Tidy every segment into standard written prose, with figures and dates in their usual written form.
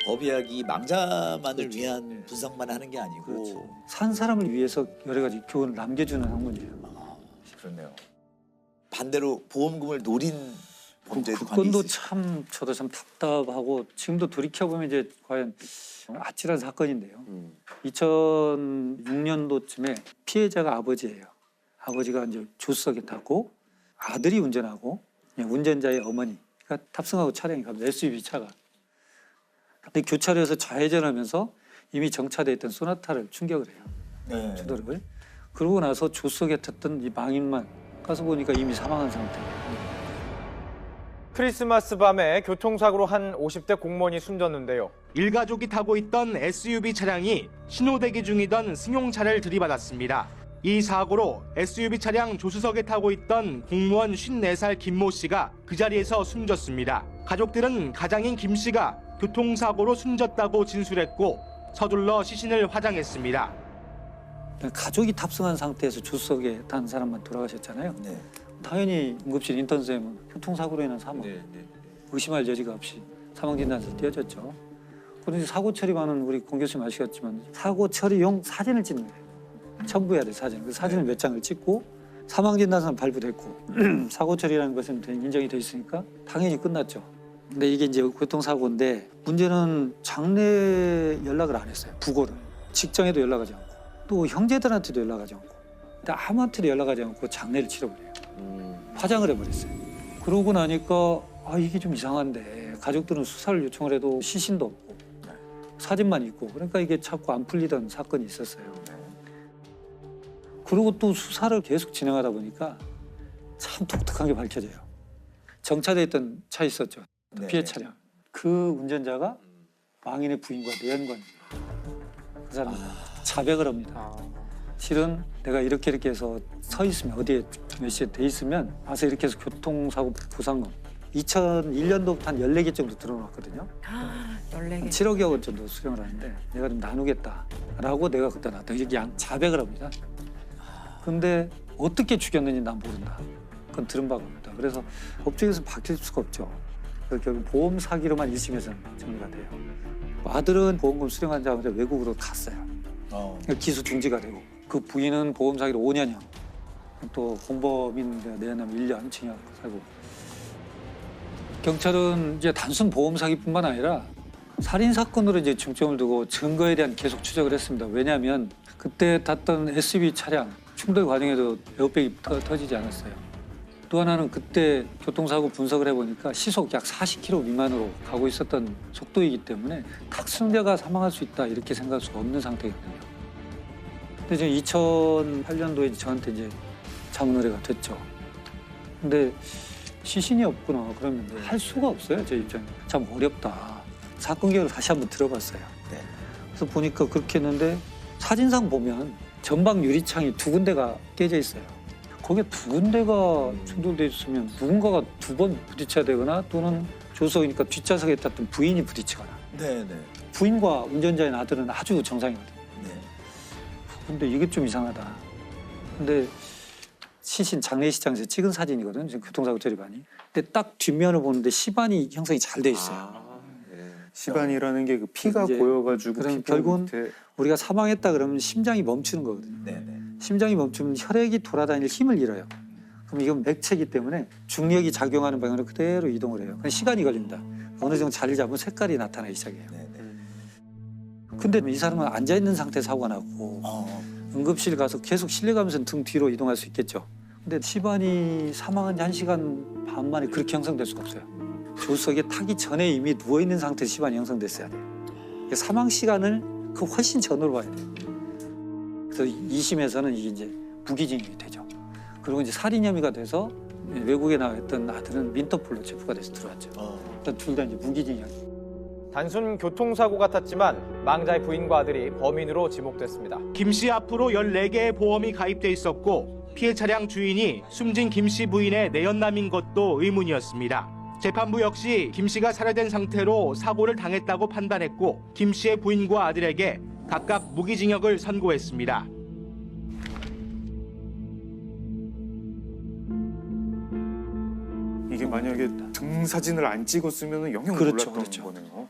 법의학이 망자만을 위한 분석만 하는 게 아니고. 그렇죠. 산 사람을 위해서 여러 가지 교훈을 남겨주는 학문이에요. 그렇네요. 반대로 보험금을 노린 범죄도 그 많이 건도 있으시죠. 참 저도 참 답답하고 지금도 돌이켜 보면 이제 과연 아찔한 사건인데요. 2006년도쯤에 피해자가 아버지예요. 아버지가 이제 조수석에 탔고 아들이 운전하고 운전자의 어머니가 탑승하고 차량이 갑니다. SUV 차가. 근데 교차로에서 좌회전하면서 이미 정차돼 있던 소나타를 충격을 해요. 네. 주도를. 그러고 나서 조수석에 탔던 이 망인만 가서 보니까 이미 사망한 상태예요. 크리스마스 밤에 교통사고로 한 50대 공무원이 숨졌는데요. 일가족이 타고 있던 SUV 차량이 신호대기 중이던 승용차를 들이받았습니다. 이 사고로 SUV 차량 조수석에 타고 있던 공무원 54살 김모 씨가 그 자리에서 숨졌습니다. 가족들은 가장인 김 씨가 교통사고로 숨졌다고 진술했고 서둘러 시신을 화장했습니다. 가족이 탑승한 상태에서 조수석에 탄 사람만 돌아가셨잖아요. 네. 당연히 응급실 인턴쌤은 교통사고로 인한 사망, 의심할 여지가 없이 사망진단서 띄어졌죠. 그런데 사고 처리반은 우리 공 교수님 아시겠지만 사고 처리용 사진을 찍는 거예요. 첨부해야 돼 사진. 그 사진을 몇 장을 찍고 사망진단서는 발부됐고 사고 처리라는 것은 인정이 돼 있으니까 당연히 끝났죠. 근데 이게 이제 교통사고인데 문제는 장례 연락을 안 했어요. 부고를. 직장에도 연락하지 않고 또 형제들한테도 연락하지 않고 근데 아무한테도 연락하지 않고 장례를 치러버려요. 화장을 해버렸어요. 그러고 나니까 이게 좀 이상한데 가족들은 수사를 요청을 해도 시신도 없고 사진만 있고 그러니까 이게 자꾸 안 풀리던 사건이 있었어요. 그리고 또 수사를 계속 진행하다 보니까 참 독특한 게 밝혀져요. 정차돼 있던 차 있었죠. 피해 차량. 그 운전자가 망인의 부인과 내연관이에요. 그 사람은 자백을 합니다. 실은 내가 이렇게 해서 서 있으면 어디에 몇 시에 돼 있으면 와서 이렇게 해서 교통사고 보상금 2001년도부터 한 14개 정도 들어놨거든요. 14개. 7억여 원 정도 수령을 하는데 내가 좀 나누겠다라고 내가 그때 나왔다. 이게 자백을 합니다. 근데 어떻게 죽였는지 난 모른다. 그건 들은 바가 없다. 그래서 법정에서 밝힐 수가 없죠. 그래서 결국 보험 사기로만 1심에서는 정리가 돼요. 아들은 보험금 수령하자마자 외국으로 갔어요. 기수 중지가 되고 그 부인은 보험 사기로 5년형 또 공범인 내연하면 1년 징역 살고 경찰은 이제 단순 보험 사기뿐만 아니라 살인 사건으로 이제 중점을 두고 증거에 대한 계속 추적을 했습니다. 왜냐하면 그때 탔던 SUV 차량 충돌 과정에도 에어백이 터지지 않았어요. 또 하나는 그때 교통사고 분석을 해보니까 시속 약 40km 미만으로 가고 있었던 속도이기 때문에 탁승자가 사망할 수 있다 이렇게 생각할 수가 없는 상태거든요. 근데 지금 2008년도에 저한테 이제 자문 의뢰가 됐죠. 근데 시신이 없구나 그러면 할 수가 없어요. 제 입장에 참 어렵다. 사건 계획을 다시 한번 들어봤어요. 그래서 보니까 그렇게 했는데 사진상 보면 전방 유리창이 2군데가 깨져 있어요. 거기에 2군데가 충돌돼 있으면 누군가가 2번 부딪혀야 되거나 또는 조수석이니까 뒷좌석에 탔던 부인이 부딪히거나. 부인과 운전자인 아들은 아주 정상이거든요. 근데 이게 좀 이상하다. 근데 시신 장례식장에서 찍은 사진이거든요. 지금 교통사고 처리반이. 근데 딱 뒷면을 보는데 시반이 형성이 잘 돼 있어요. 시반이라는 게 그 피가 이제 고여가지고 그럼 피부 결국은 밑에 우리가 사망했다 그러면 심장이 멈추는 거거든요. 심장이 멈추면 혈액이 돌아다닐 힘을 잃어요. 그럼 이건 맥체이기 때문에 중력이 작용하는 방향으로 그대로 이동을 해요. 그냥 시간이 걸립니다. 어느 정도 자리를 잡으면 색깔이 나타나기 시작해요. 근데 이 사람은 앉아있는 상태에서 사고가 나고 응급실 가서 계속 실려가면서 등 뒤로 이동할 수 있겠죠. 근데 시반이 사망한 지 1시간 반 만에 그렇게 형성될 수가 없어요. 조수석에 타기 전에 이미 누워있는 상태에서 시반이 형성됐어야 돼요. 사망 시간을 그 훨씬 전으로 봐야 돼요. 그래서 2심에서는 이게 이제 무기징역이 되죠. 그리고 이제 살인 혐의가 돼서 외국에 나와 있던 아들은 민터폴로 체포가 돼서 들어왔죠. 일단 둘 다 이제 무기징역. 단순 교통사고 같았지만 망자의 부인과 아들이 범인으로 지목됐습니다. 김 씨 앞으로 14개의 보험이 가입돼 있었고 피해 차량 주인이 숨진 김 씨 부인의 내연남인 것도 의문이었습니다. 재판부 역시 김 씨가 살해된 상태로 사고를 당했다고 판단했고 김 씨의 부인과 아들에게 각각 무기징역을 선고했습니다. 이게 만약에 등 사진을 안 찍었으면 영영 그렇죠, 몰랐던 그렇죠. 거네요.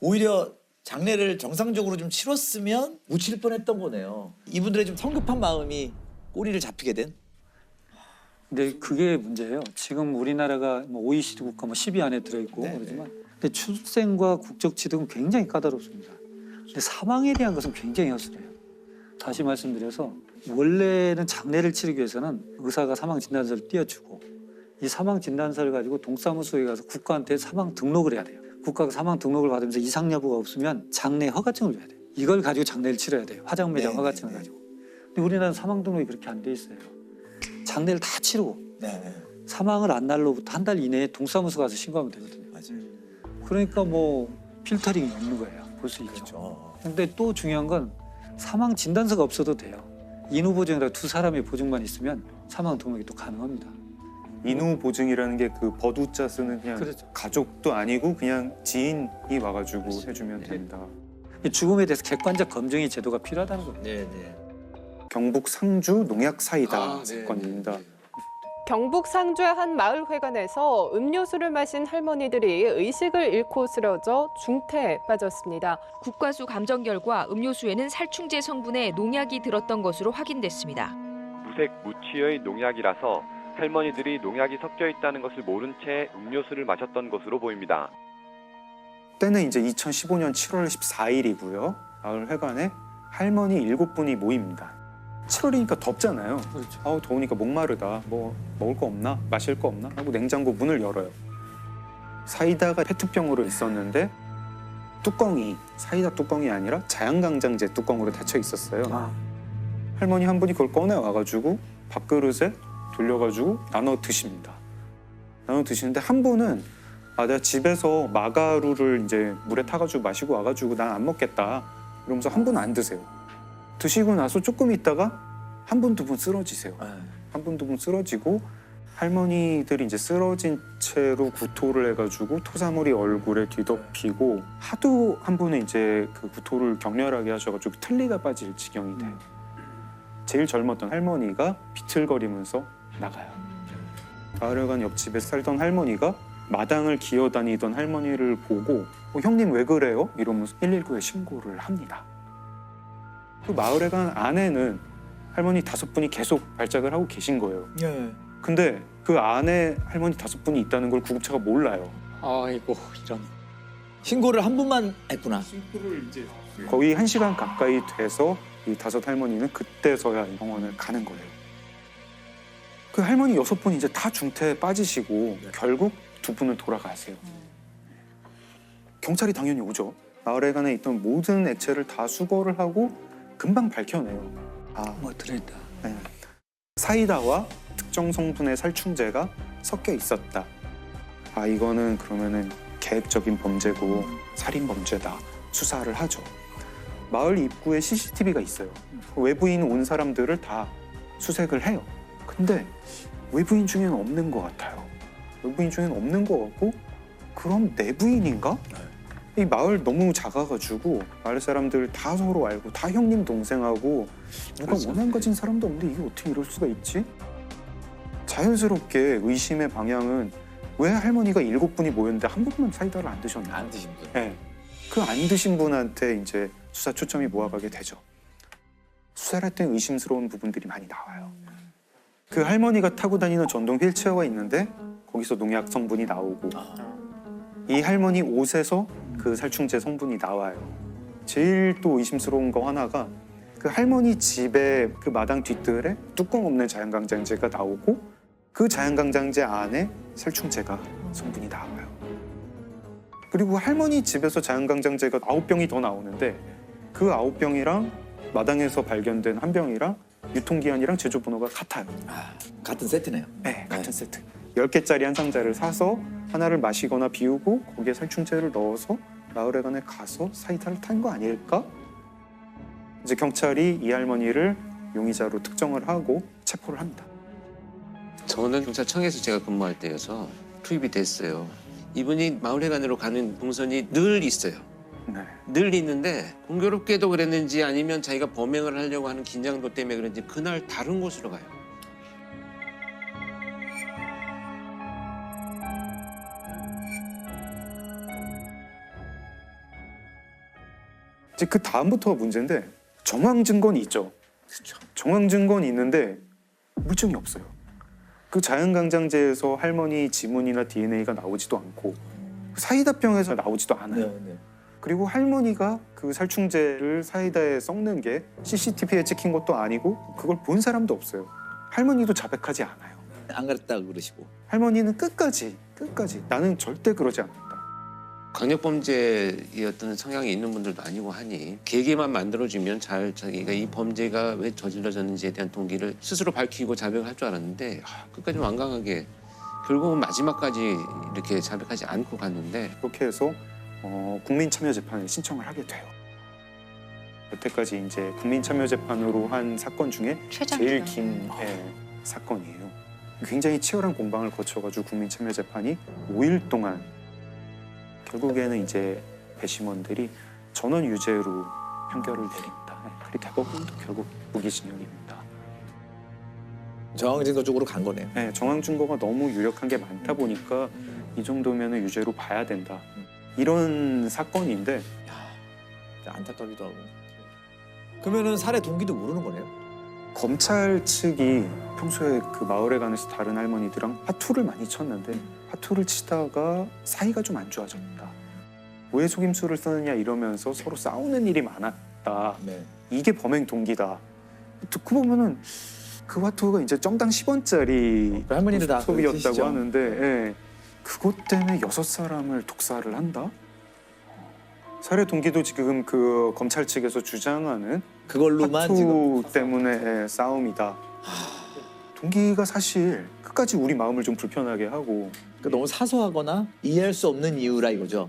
오히려 장례를 정상적으로 좀 치렀으면 묻힐 뻔했던 거네요. 이분들의 좀 성급한 마음이 꼬리를 잡히게 된. 근데 그게 문제예요. 지금 우리나라가 뭐 OECD 국가 뭐 10위 안에 들어있고 네, 그러지만 근데 출생과 국적 취득은 굉장히 까다롭습니다. 근데 사망에 대한 것은 굉장히 허술해요. 다시 말씀드려서 원래는 장례를 치르기 위해서는 의사가 사망 진단서를 띄워주고 이 사망 진단서를 가지고 동사무소에 가서 국가한테 사망 등록을 해야 돼요. 국가가 사망 등록을 받으면서 이상 여부가 없으면 장례 허가증을 줘야 돼요. 이걸 가지고 장례를 치러야 돼요. 화장 매장 네, 허가증을 네, 네. 가지고. 근데 우리나라는 사망 등록이 그렇게 안 돼 있어요. 장례를 다 치르고 네, 사망을 안 날로부터 한 달 이내에 동사무소 가서 신고하면 되거든요. 맞아요. 그러니까 뭐 필터링이 없는 거예요. 볼 수 있죠. 그렇죠. 근데 또 중요한 건 사망 진단서가 없어도 돼요. 인후 보증이라 두 사람의 보증만 있으면 사망 등록이 또 가능합니다. 인후 보증이라는 게 그 버두자 쓰는 그냥 그렇죠. 가족도 아니고 그냥 지인이 와가지고 해주면 네. 된다. 이 죽음에 대해서 객관적 검증의 제도가 필요하다는 거예요. 네, 네. 경북 상주 농약 사이다 아, 네, 사건입니다. 네. 경북 상주의 한 마을 회관에서 음료수를 마신 할머니들이 의식을 잃고 쓰러져 중태에 빠졌습니다. 국과수 감정 결과 음료수에는 살충제 성분의 농약이 들었던 것으로 확인됐습니다. 무색 무취의 농약이라서 할머니들이 농약이 섞여 있다는 것을 모른 채 음료수를 마셨던 것으로 보입니다. 때는 이제 2015년 7월 14일이고요. 마을 회관에 할머니 7분이 모입니다. 7월이니까 덥잖아요. 그렇죠. 아우 더우니까 목마르다. 뭐 먹을 거 없나? 마실 거 없나? 하고 냉장고 문을 열어요. 사이다가 페트병으로 있었는데 뚜껑이 사이다 뚜껑이 아니라 자양강장제 뚜껑으로 닫혀 있었어요. 아. 할머니 한 분이 그걸 꺼내 와가지고 밥그릇에 돌려가지고 나눠 드십니다. 나눠 드시는데 한 분은 내가 집에서 마가루를 이제 물에 타가지고 마시고 와가지고 난 안 먹겠다. 이러면서 한 분은 안 드세요. 드시고 나서 조금 있다가 한 분, 두 분 쓰러지세요. 한 분, 두 분 쓰러지고 할머니들이 이제 쓰러진 채로 구토를 해가지고 토사물이 얼굴에 뒤덮이고 하도 한 분은 이제 그 구토를 격렬하게 하셔가지고 틀니가 빠질 지경이 돼요. 제일 젊었던 할머니가 비틀거리면서 나가요. 마을회관 옆집에 살던 할머니가 마당을 기어다니던 할머니를 보고 형님 왜 그래요? 이러면서 119에 신고를 합니다. 그 마을회관 안에는 할머니 5분이 계속 발작을 하고 계신 거예요. 네. 근데 그 안에 할머니 5분이 있다는 걸 구급차가 몰라요. 아이고 이런. 신고를 한 분만 했구나. 거의 1시간 가까이 돼서 이 5 할머니는 그때서야 병원을 가는 거예요. 그 할머니 6분 이제 다 중태에 빠지시고 결국 2분은 돌아가세요. 경찰이 당연히 오죠. 마을회관에 있던 모든 액체를 다 수거를 하고 금방 밝혀내요. 뭐 들어있다. 네. 사이다와 특정 성분의 살충제가 섞여 있었다. 이거는 그러면은 계획적인 범죄고 살인 범죄다. 수사를 하죠. 마을 입구에 CCTV가 있어요. 외부인 온 사람들을 다 수색을 해요. 근데 외부인 중에는 없는 것 같아요. 외부인 중에는 없는 것 같고 그럼 내부인인가? 이 마을 너무 작아가지고 마을 사람들 다 서로 알고 다 형님 동생하고 누가 그렇죠. 원한 가진 사람도 없는데 이게 어떻게 이럴 수가 있지? 자연스럽게 의심의 방향은 왜 할머니가 7분이 모였는데 한 분만 사이다를 안 드셨나? 안 드신 분. 네. 그 안 드신 분한테 이제 수사 초점이 모아가게 되죠. 수사를 할 때 의심스러운 부분들이 많이 나와요. 그 할머니가 타고 다니는 전동 휠체어가 있는데 거기서 농약 성분이 나오고 이 할머니 옷에서 그 살충제 성분이 나와요. 제일 또 의심스러운 거 하나가 그 할머니 집에 그 마당 뒷뜰에 뚜껑 없는 자연강장제가 나오고 그 자연강장제 안에 살충제가 성분이 나와요. 그리고 할머니 집에서 자연강장제가 9병이 더 나오는데 그 9병이랑 마당에서 발견된 한 병이랑 유통기한이랑 제조번호가 같아요. 같은 세트네요. 네, 같은 세트. 10개짜리 한 상자를 사서 하나를 마시거나 비우고 거기에 살충제를 넣어서 마을회관에 가서 사이다를 탄 거 아닐까? 이제 경찰이 이 할머니를 용의자로 특정을 하고 체포를 합니다. 저는 경찰청에서 제가 근무할 때여서 투입이 됐어요. 이분이 마을회관으로 가는 동선이 늘 있어요. 네. 늘 있는데 공교롭게도 그랬는지 아니면 자기가 범행을 하려고 하는 긴장도 때문에 그런지 그날 다른 곳으로 가요. 이제 그 다음부터가 문제인데 정황 증거는 있죠. 정황 증거는 있는데 물증이 없어요. 그 자연강장제에서 할머니 지문이나 DNA가 나오지도 않고 사이다병에서 나오지도 않아요. 그리고 할머니가 그 살충제를 사이다에 섞는 게 CCTV에 찍힌 것도 아니고 그걸 본 사람도 없어요. 할머니도 자백하지 않아요. 안 그랬다 그러시고. 할머니는 끝까지 나는 절대 그러지 않았다. 강력범죄였던 성향이 있는 분들도 아니고 하니 계기만 만들어주면 잘 자기가 이 범죄가 왜 저질러졌는지에 대한 동기를 스스로 밝히고 자백을 할 줄 알았는데 끝까지 완강하게 결국은 마지막까지 이렇게 자백하지 않고 갔는데 그렇게 해서 국민참여재판에 신청을 하게 돼요. 여태까지 이제 국민참여재판으로 한 사건 중에 제일 긴 사건이에요. 굉장히 치열한 공방을 거쳐가지고 국민참여재판이 5일 동안 결국에는 이제 배심원들이 전원 유죄로 판결을 내립니다. 그리고 대법원도 결국 무기징역입니다. 정황 증거 쪽으로 간 거네요. 네, 정황 증거가 너무 유력한 게 많다 보니까 이 정도면 유죄로 봐야 된다. 이런 사건인데 안타깝기도 하고. 그러면은 살해 동기도 모르는 거네요. 검찰 측이 평소에 그 마을에 가면서 다른 할머니들랑 화투를 많이 쳤는데 화투를 치다가 사이가 좀 안 좋아졌다. 왜 속임수를 쓰느냐 이러면서 서로 싸우는 일이 많았다. 네. 이게 범행 동기다. 듣고 보면은 그 화투가 이제 점당 10원짜리 그 할머니들 다 소비였다고 쓰시죠? 하는데 그것 때문에 6사람을 독살을 한다? 살해 동기도 지금 그 검찰 측에서 주장하는 그걸로만 지금 화투 때문에 싸움이다. 동기가 사실 끝까지 우리 마음을 좀 불편하게 하고 그러니까 너무 사소하거나 이해할 수 없는 이유라 이거죠.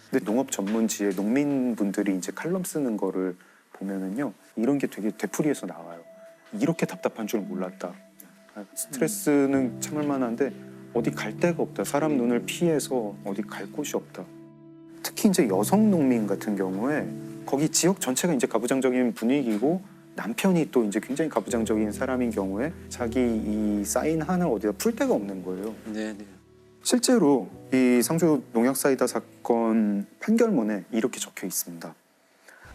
근데 농업 전문지에 농민분들이 이제 칼럼 쓰는 거를 보면은요 이런 게 되게 되풀이해서 나와요. 이렇게 답답한 줄 몰랐다. 스트레스는 참을 만한데 어디 갈 데가 없다. 사람 눈을 피해서 어디 갈 곳이 없다. 특히 이제 여성 농민 같은 경우에 거기 지역 전체가 이제 가부장적인 분위기고 남편이 또 이제 굉장히 가부장적인 사람인 경우에 자기 이 쌓인 한을 어디다 풀 데가 없는 거예요. 네. 실제로 이 상조 농약 사이다 사건 판결문에 이렇게 적혀 있습니다.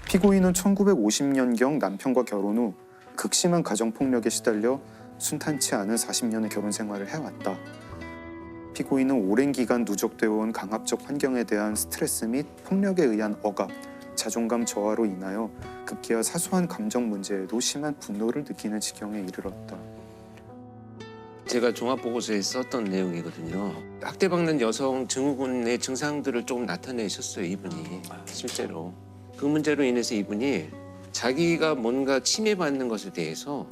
피고인은 1950년경 남편과 결혼 후 극심한 가정폭력에 시달려 순탄치 않은 40년의 결혼 생활을 해왔다. 피고인은 오랜 기간 누적되어 온 강압적 환경에 대한 스트레스 및 폭력에 의한 억압, 자존감 저하로 인하여 급기야 사소한 감정 문제에도 심한 분노를 느끼는 지경에 이르렀다. 제가 종합보고서에 썼던 내용이거든요. 학대받는 여성 증후군의 증상들을 조금 나타내셨어요, 이분이. 실제로. 그 문제로 인해서 이분이 자기가 뭔가 침해받는 것에 대해서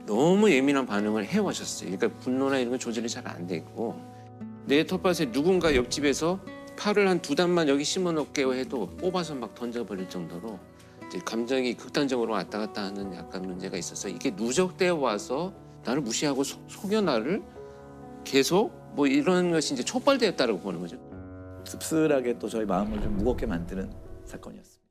너무 예민한 반응을 해오셨어요. 그러니까 분노나 이런 건 조절이 잘 안 되고 내 텃밭에 누군가 옆집에서 팔을 한 2단만 여기 심어놓게요 해도 뽑아서 막 던져버릴 정도로 이제 감정이 극단적으로 왔다 갔다 하는 약간 문제가 있어서 이게 누적되어 와서 나를 무시하고 속여나를 계속 뭐 이런 것이 이제 촉발되었다고 보는 거죠. 씁쓸하게 또 저희 마음을 좀 무겁게 만드는 사건이었습니다.